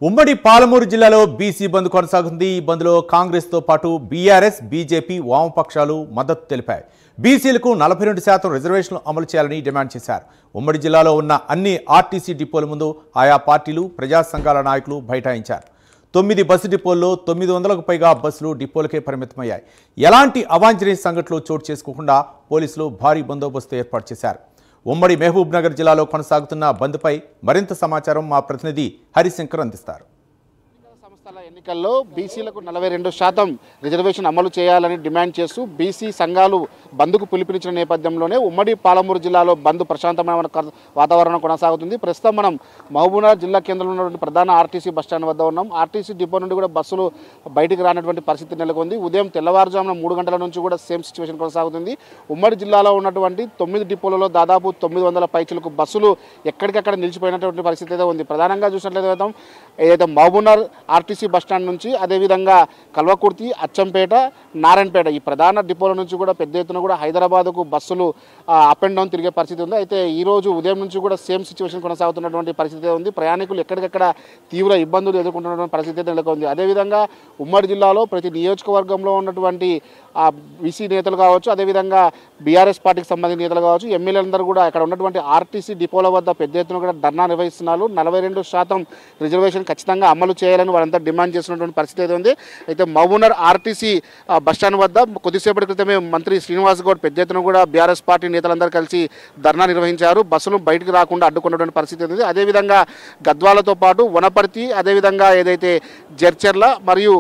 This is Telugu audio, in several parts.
ఉమ్మడి పాలమూరు జిల్లాలో బీసీ బంద్ కొనసాగుతుంది। ఈ బంద్లో కాంగ్రెస్ తో పాటు బీఆర్ఎస్, బీజేపీ, వామపక్షాలు మద్దతు తెలిపాయి। బీసీలకు 42% రిజర్వేషన్లు అమలు చేయాలని డిమాండ్ చేశారు। ఉమ్మడి జిల్లాలో ఉన్న అన్ని ఆర్టీసీ డిపోల ముందు ఆయా పార్టీలు, ప్రజా సంఘాల నాయకులు బైఠాయించారు। 9 బస్సు డిపోల్లో 900కు పైగా బస్సులు డిపోలకే పరిమితమయ్యాయి। ఎలాంటి అవాంఛనీయ సంఘటనలు చోటు చేసుకోకుండా పోలీసులు భారీ బందోబస్తు ఏర్పాటు చేశారు। ఉమ్మడి మహబూబ్ నగర్ జిల్లాలో కొనసాగుతున్న బంద్పై మరింత సమాచారం మా ప్రతినిధి హరిశంకర్ అందిస్తారు। సంస్థల ఎన్నికల్లో బీసీలకు 42% రిజర్వేషన్ అమలు చేయాలని డిమాండ్ చేస్తూ బీసీ సంఘాలు బంద్కు పిలుపునిచ్చిన నేపథ్యంలోనే ఉమ్మడి పాలమూరు జిల్లాలో బంద్ ప్రశాంతమైన వాతావరణం కొనసాగుతుంది। ప్రస్తుతం మనం మహబూబ్నగర్ జిల్లా కేంద్రంలో ఉన్నటువంటి ప్రధాన ఆర్టీసీ బస్టాండ్ వద్ద ఉన్నాం। ఆర్టీసీ డిపో నుండి కూడా బస్సులు బయటికి రానటువంటి పరిస్థితి నెలకొంది। ఉదయం తెల్లవారుజామున 3 గంటల నుంచి కూడా సేమ్ సిచ్యువేషన్ కొనసాగుతుంది। ఉమ్మడి జిల్లాలో ఉన్నటువంటి 9 డిపోలలో దాదాపు 900 పైచిలకు బస్సులు ఎక్కడికక్కడ నిలిచిపోయినటువంటి పరిస్థితి అయితే ఉంది। ప్రధానంగా చూసినట్లయితే ఏదైతే మహబూబ్నగర్ ఆర్టీసీ బస్టాండ్ నుంచి అదేవిధంగా కల్వకుర్తి, అచ్చంపేట, నారాయణపేట ఈ ప్రధాన డిపోల నుంచి కూడా పెద్ద ఎత్తున కూడా హైదరాబాద్కు బస్సులు అప్ అండ్ డౌన్ తిరిగే పరిస్థితి ఉంది। అయితే ఈ రోజు ఉదయం నుంచి కూడా సేమ్ సిచ్యువేషన్ కొనసాగుతున్నటువంటి పరిస్థితి ఉంది। ప్రయాణికులు ఎక్కడికక్కడ తీవ్ర ఇబ్బందులు ఎదుర్కొంటున్నటువంటి పరిస్థితి నెలకొంది। అదేవిధంగా ఉమ్మడి జిల్లాలో ప్రతి నియోజకవర్గంలో ఉన్నటువంటి బీసీ నేతలు కావచ్చు, అదేవిధంగా బీఆర్ఎస్ పార్టీకి సంబంధించిన నేతలు కావచ్చు, ఎమ్మెల్యేలందరూ కూడా అక్కడ ఉన్నటువంటి ఆర్టీసీ డిపోల వద్ద పెద్ద ఎత్తున కూడా ధర్నా నిర్వహిస్తున్నారు। 42% రిజర్వేషన్ ఖచ్చితంగా అమలు చేయాలని వాళ్ళంతా డిమాండ్ చేస్తున్నటువంటి పరిస్థితి అయితే ఉంది। అయితే మహబూబ్నగర్ ఆర్టీసీ బస్టాండ్ వద్ద కొద్దిసేపటి క్రితమే మంత్రి శ్రీనివాస్ గౌడ్ పెద్ద ఎత్తున కూడా బీఆర్ఎస్ పార్టీ నేతలందరూ కలిసి ధర్నా నిర్వహించారు। బస్సులు బయటకు రాకుండా అడ్డుకున్నటువంటి పరిస్థితి ఉంది। అదేవిధంగా గద్వాలతో పాటు వనపర్తి, అదేవిధంగా ఏదైతే జడ్చర్ల మరియు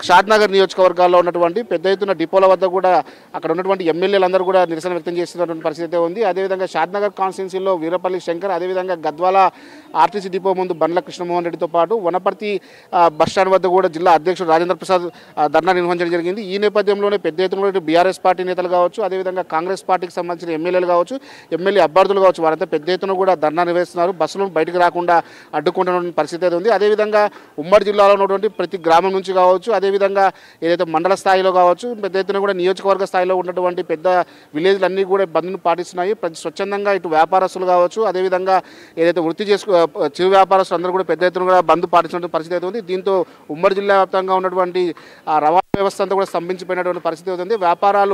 షాద్నగర్ నియోజకవర్గాల్లో ఉన్నటువంటి పెద్ద ఎత్తున డిపోల వద్ద కూడా అక్కడ ఉన్నటువంటి ఎమ్మెల్యేలందరూ కూడా నిరసన వ్యక్తం చేస్తున్నటువంటి పరిస్థితి ఉంది। అదేవిధంగా షాద్నగర్ కాన్స్టిట్యున్సీలో వీరపల్లి శంకర్, అదేవిధంగా గద్వాల ఆర్టీసీ డిపో ముందు బండ్ల కృష్ణమోహన్ రెడ్డితో పాటు వనపర్తి బస్టాండ్ వద్ద కూడా జిల్లా అధ్యక్షుడు రాజేంద్ర ప్రసాద్ ధర్నా నిర్వహించడం జరిగింది। ఈ నేపథ్యంలోనే పెద్ద ఎత్తున బీఆర్ఎస్ పార్టీ నేతలు కావచ్చు, అదేవిధంగా కాంగ్రెస్ పార్టీకి సంబంధించిన ఎమ్మెల్యేలు కావచ్చు, ఎమ్మెల్యే అభ్యర్థులు కావచ్చు, వారంతా పెద్ద ఎత్తున కూడా ధర్నా నిర్వహిస్తున్నారు। బస్సులను బయటకు రాకుండా అడ్డుకుంటున్న పరిస్థితి అయితే ఉంది। అదేవిధంగా ఉమ్మడి జిల్లాలో ఉన్నటువంటి ప్రతి గ్రామం నుంచి కావచ్చు, అదేవిధంగా ఏదైతే మండల స్థాయిలో కావచ్చు, పెద్ద ఎత్తున కూడా నియోజకవర్గ స్థాయిలో ఉన్నటువంటి పెద్ద విలేజ్లన్నీ కూడా బంద్ను పాటిస్తున్నాయి। స్వచ్ఛందంగా ఇటు వ్యాపారస్తులు కావచ్చు, అదేవిధంగా ఏదైతే చిరు వ్యాపారస్తులు అందరూ కూడా పెద్ద ఎత్తున కూడా బంద్ పాటించిన పరిస్థితి అయితే ఉంది। దీంతో ఉమ్మడి జిల్లా వ్యాప్తంగా ఉన్నటువంటి రవాణా వ్యవస్థ అంతా కూడా స్తంభించిపోయినటువంటి పరిస్థితి అవుతుంది।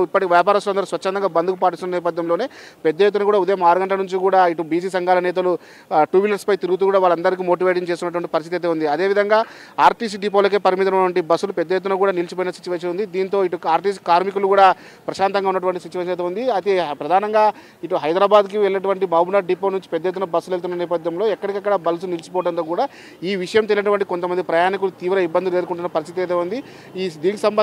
ఇప్పటికి వ్యాపారస్తులు అందరూ స్వచ్ఛందంగా బంద్కు పాటిస్తున్న నేపథ్యంలోనే పెద్ద ఎత్తున కూడా ఉదయం 6 గంటల నుంచి కూడా ఇటు బీసీ సంఘాల నేతలు 2 వీలర్స్పై తిరుగుతూ కూడా వాళ్ళందరికీ మోటివేటింగ్ చేస్తున్నటువంటి పరిస్థితి అయితే ఉంది। అదేవిధంగా ఆర్టీసీ డిపోలకే పరిమితమైనటువంటి బస్సులు పెద్ద ఎత్తున కూడా నిలిచిపోయిన సిచ్యువేషన్ ఉంది। దీంతో ఇటు ఆర్టీసీ కార్మికులు కూడా ప్రశాంతంగా ఉన్నటువంటి సిచ్యువేషన్ అయితే ఉంది। అయితే ప్రధానంగా ఇటు హైదరాబాద్కి వెళ్ళేటువంటి మహబూబ్నగర్ డిపో నుంచి పెద్ద ఎత్తున బస్సులు వెళ్తున్న నేపథ్యంలో ఎక్కడికక్కడ బస్సులు నిలిచిపోవడంతో కూడా ఈ విషయం తెలియనటువంటి కొంతమంది ప్రయాణికులు తీవ్ర ఇబ్బందులు ఎదుర్కొంటున్న పరిస్థితి అయితే ఉంది। దీనికి సంబంధించి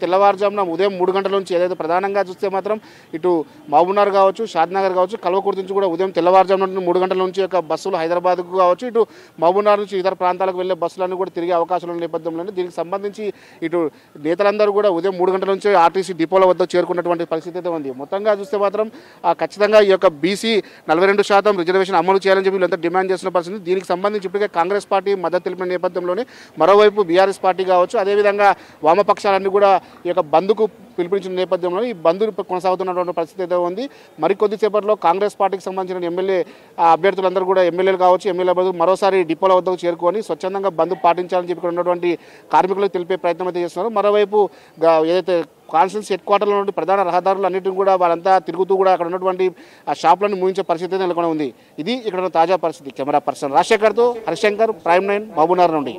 తెల్లవారుజామున ఉదయం 3 గంటల నుంచి ఏదైతే ప్రధానంగా చూస్తే మాత్రం ఇటు మహబూబ్నగర్ కావచ్చు, షాద్నగర్ కావచ్చు, కల్వకుర్తి నుంచి కూడా ఉదయం తెల్లవారుజామున 3 గంటల నుంచి యొక్క బస్సులు హైదరాబాద్కు కావచ్చు, ఇటు మహబూబ్నగర్ నుంచి ఇతర ప్రాంతాలకు వెళ్ళే బస్సులన్నీ కూడా తిరిగే అవకాశాలు ఉన్న నేపథ్యంలో దీనికి సంబంధించి ఇటు నేతలందరూ కూడా ఉదయం 3 గంటల నుంచి ఆర్టీసీ డిపోల వద్ద చేరుకున్నటువంటి పరిస్థితి అయితే ఉంది। మొత్తంగా చూస్తే మాత్రం ఖచ్చితంగా ఈ యొక్క బీసీ 42% రిజర్వేషన్ అమలు చేయాలని చెప్పి వీళ్ళంతా డిమాండ్ చేస్తున్న పరిస్థితి। దీనికి సంబంధించి ఇప్పటికే కాంగ్రెస్ పార్టీ మద్దతు తెలిపిన నేపథ్యంలోనే మరోవైపు బీఆర్ఎస్ పార్టీ కావచ్చు, అదేవిధంగా వామపక్షాలన్నీ కూడా ఈ యొక్క బంద్కు పిలుపునిచ్చిన నేపథ్యంలో ఈ బంద్ కొనసాగుతున్నటువంటి పరిస్థితి అయితే ఉంది। మరికొద్దిసేపట్లో కాంగ్రెస్ పార్టీకి సంబంధించిన ఎమ్మెల్యే అభ్యర్థులందరూ కూడా ఎమ్మెల్యేలు కావచ్చు, ఎమ్మెల్యే అభ్యర్థులు మరోసారి డిపోల వద్దకు చేరుకొని స్వచ్ఛందంగా బంద్ పాటించాలని చెప్పి ఉన్నటువంటి కార్మికులకు తెలిపే ప్రయత్నం అయితే చేస్తున్నారు। మరోవైపు ఏదైతే కాన్స్టిట్యూన్సీ హెడ్ క్వార్టర్లో ఉన్న ప్రధాన రహదారులు అన్నింటినీ కూడా వాళ్ళంతా తిరుగుతూ కూడా అక్కడ ఉన్నటువంటి షాపులను ముగించే పరిస్థితి నెలకొని ఉంది। ఇది ఇక్కడ తాజా పరిస్థితి। కెమెరా పర్సన్ రాజశేఖర్తో హరిశంకర్, ప్రైమ్ 9 మహబూబ్నగర్ నుండి।